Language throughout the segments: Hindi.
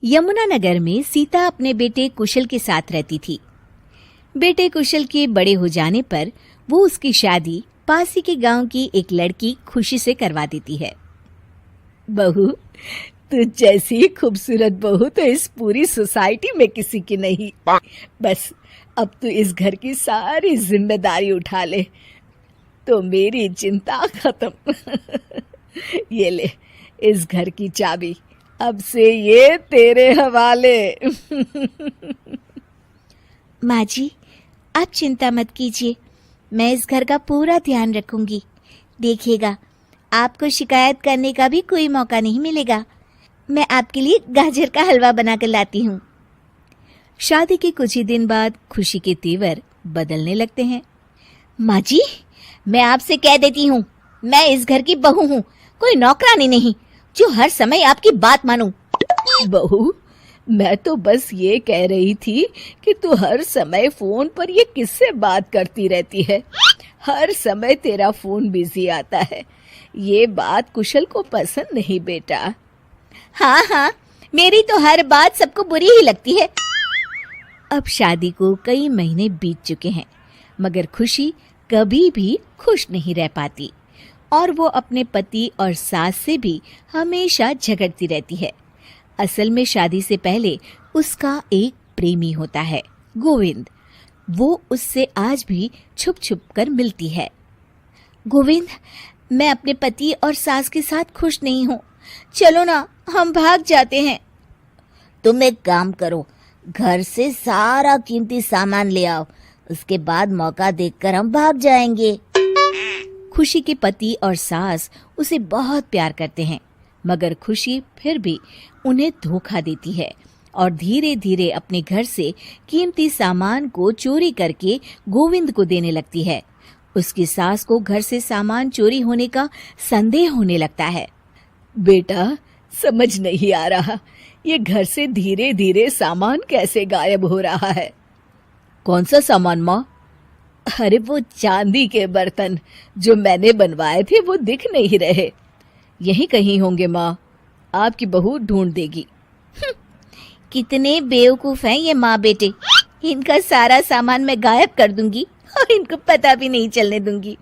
यमुनानगर में सीता अपने बेटे कुशल के साथ रहती थी। बेटे कुशल के बड़े हो जाने पर वो उसकी शादी पास ही के गांव की एक लड़की खुशी से करवा देती है। बहू, तुझ जैसी खूबसूरत बहू तो इस पूरी सोसाइटी में किसी की नहीं। बस अब तू इस घर की सारी जिम्मेदारी उठा ले तो मेरी चिंता खत्म। ये ले इस घर की चाबी, अब से ये तेरे हवाले। माँ जी, आप चिंता मत कीजिए, मैं इस घर का पूरा ध्यान रखूंगी। देखिएगा, आपको शिकायत करने का भी कोई मौका नहीं मिलेगा। मैं आपके लिए गाजर का हलवा बनाकर लाती हूँ। शादी के कुछ ही दिन बाद खुशी के तेवर बदलने लगते हैं। माँ जी, मैं आपसे कह देती हूँ, मैं इस घर की बहू हूँ, कोई नौकरानी नहीं जो हर समय आपकी बात मानूं। बहू, मैं तो बस ये कह रही थी कि तू हर समय फोन पर ये किससे बात करती रहती है। हर समय तेरा फोन बिजी आता है। ये बात कुशल को पसंद नहीं बेटा। हाँ, मेरी तो हर बात सबको बुरी ही लगती है। अब शादी को कई महीने बीत चुके हैं, मगर खुशी कभी भी खुश नहीं रह पाती और वो अपने पति और सास से भी हमेशा झगड़ती रहती है। असल में शादी से पहले उसका एक प्रेमी होता है, गोविंद। वो उससे आज भी छुप छुप कर मिलती है। गोविंद, मैं अपने पति और सास के साथ खुश नहीं हूँ, चलो ना हम भाग जाते हैं। तुम एक काम करो, घर से सारा कीमती सामान ले आओ, उसके बाद मौका देखकर हम भाग जाएंगे। खुशी के पति और सास उसे बहुत प्यार करते हैं, मगर खुशी फिर भी उन्हें धोखा देती है और धीरे धीरे अपने घर से कीमती सामान को चोरी करके गोविंद को देने लगती है। उसकी सास को घर से सामान चोरी होने का संदेह होने लगता है। बेटा, समझ नहीं आ रहा, ये घर से धीरे धीरे सामान कैसे गायब हो रहा है। कौन सा सामान माँ? अरे वो चांदी के बर्तन जो मैंने बनवाए थे वो दिख नहीं रहे। यहीं कहीं होंगे माँ, आपकी बहू ढूंढ देगी। कितने बेवकूफ हैं ये माँ बेटे, इनका सारा सामान मैं गायब कर दूंगी और इनको पता भी नहीं चलने दूंगी।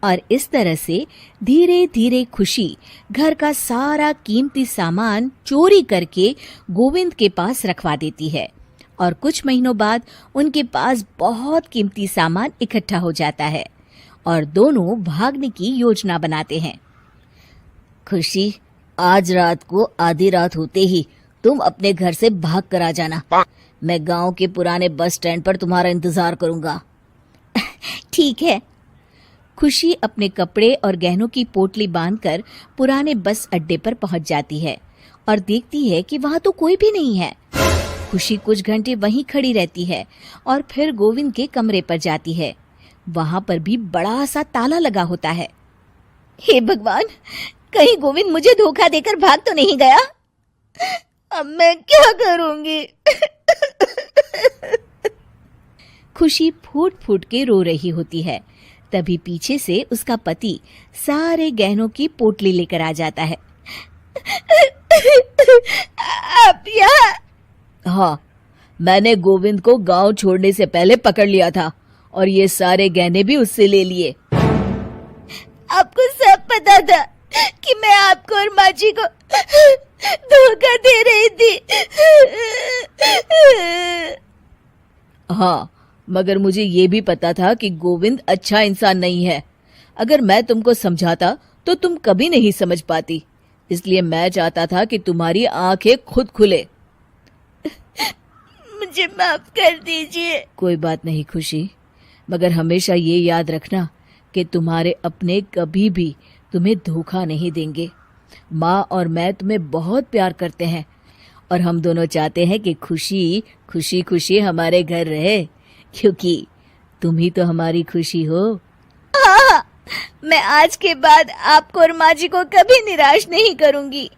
और इस तरह से धीरे धीरे खुशी घर का सारा कीमती सामान चोरी करके गोविंद के पास रखवा देती है और कुछ महीनों बाद उनके पास बहुत कीमती सामान इकट्ठा हो जाता है और दोनों भागने की योजना बनाते हैं। खुशी, आज रात को आधी रात होते ही तुम अपने घर से भाग कर आ जाना। मैं गांव के पुराने बस स्टैंड पर तुम्हारा इंतजार करूंगा। ठीक है। खुशी अपने कपड़े और गहनों की पोटली बांधकर पुराने बस अड्डे पर पहुंच जाती है और देखती है कि वहां तो कोई भी नहीं है। खुशी कुछ घंटे वहीं खड़ी रहती है और फिर गोविंद के कमरे पर जाती है। वहां पर भी बड़ा सा ताला लगा होता है। हे भगवान, कहीं गोविंद मुझे धोखा देकर भाग तो नहीं गया। अब मैं क्या करूंगी? खुशी फूट फूट के रो रही होती है। तभी पीछे से उसका पति सारे गहनों की पोटली लेकर आ जाता है। आप यहाँ? हाँ, मैंने गोविंद को गांव छोड़ने से पहले पकड़ लिया था और ये सारे गहने भी उससे ले लिए। आपको सब पता था कि मैं आपको और माँ जी को धोखा दे रही थी। हाँ, मगर मुझे ये भी पता था कि गोविंद अच्छा इंसान नहीं है। अगर मैं तुमको समझाता तो तुम कभी नहीं समझ पाती, इसलिए मैं चाहता था कि तुम्हारी आंखें खुद खुले। मुझे माफ कर दीजिए। कोई बात नहीं खुशी, मगर हमेशा ये याद रखना कि तुम्हारे अपने कभी भी तुम्हें धोखा नहीं देंगे। माँ और मैं तुम्हें बहुत प्यार करते हैं और हम दोनों चाहते हैं कि खुशी खुशी खुशी हमारे घर रहे, क्योंकि तुम ही तो हमारी खुशी हो। हाँ, मैं आज के बाद आपको और माँ जी को कभी निराश नहीं करूंगी।